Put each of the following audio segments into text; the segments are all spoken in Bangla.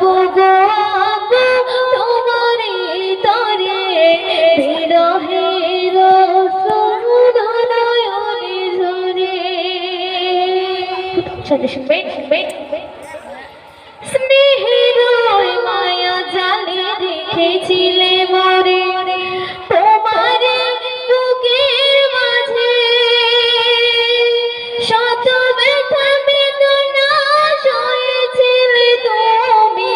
আপু গো আপু তোমারে তরে বিরহের নয়নে ঝরে। শুনবেন শুনবেন। স্নেহের মায়া জালে রেখেছিলে মরে তোমার বুকের মাঝে, শত ব্যথা বেদনা সয়েছিলে তুমি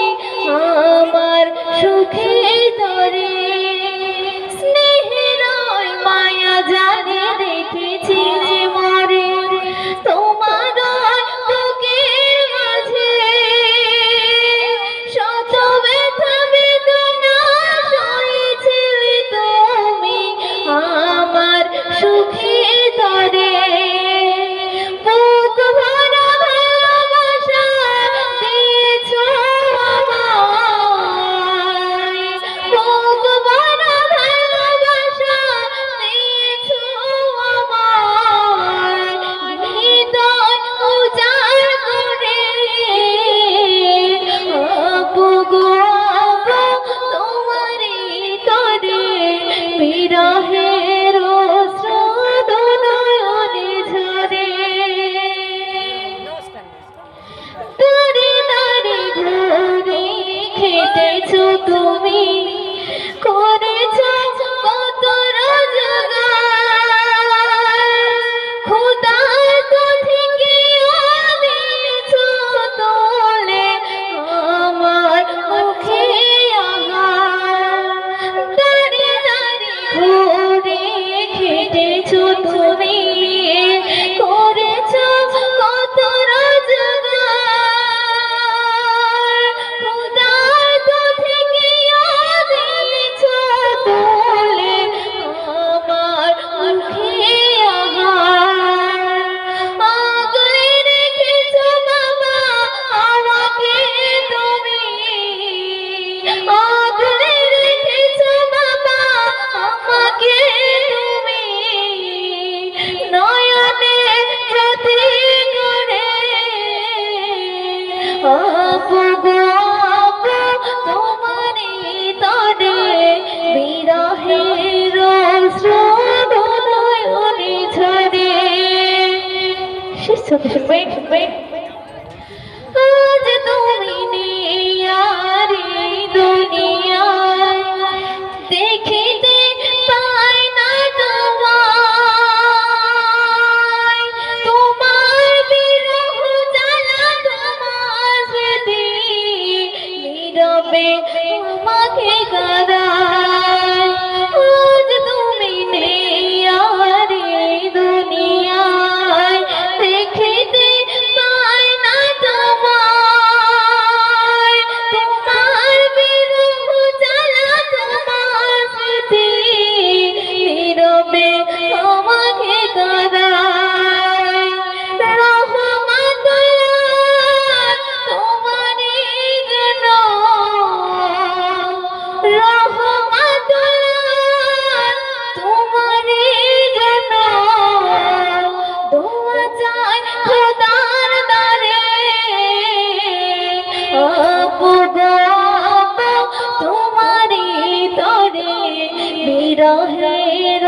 আমার সুখে তরে। স্নেহের মায়া জালে রেখেছিলে মরে তোমার বুকের মাঝে, শত ব্যথা বেদনা সয়েছিলে তুমি আমার সুখে তরে। বুক ভরা ভালোবাসা দিয়েছো আমায়, বুক ভরা ভালোবাসা দিয়েছো আমায়, হৃদয় উজাড় করে। আপু গো আপু তোমারে তরে বিরহের স্রোত নয়নে ঝরে। তারে তারে ঘুরে খেটেছো তুমি, করেছো কত রোজগার, খোদার থেকে দিয়েছো তোলে আমার মুখে আহার। তারে তারে ঘুরে খেটেছো তুমি, করেছো কত রোজগার, খোদার থেকে দিয়েছো তোলে আমার মুখে আহার। আগলে রেখেছো বাবা আমাকে তুমি, আগলে রেখেছো বাবা আমাকে তুমি, নয়নে প্রতি করে। আপু গো আপু তোমারে তরে বিরহের স্রোত নয়নে ঝরে। শেষ ছবি শুনবেন শুনবেন। আজ তুমি নেই আর এই দুনিয়ায়, দেখিতে পাই না তোমায়, তোমার বিরহ জ্বালা তোমার স্মৃতি নীরবে আমাকে কাঁদায়। আজ তুমি নেই আর এই দুনিয়ায়, দেখিতে পাই না তোমায়, তোমার বিরহ জ্বালা তোমার স্মৃতি নীরবে আমাকে কাঁদায়। রহমতুল্লাহ তোমারই জন্য, রহমতুল্লাহ তোমারই জন্য, দোয়া চাই খোদার দ্বারে। আপু গো আপু তোমারই তরে বিরহের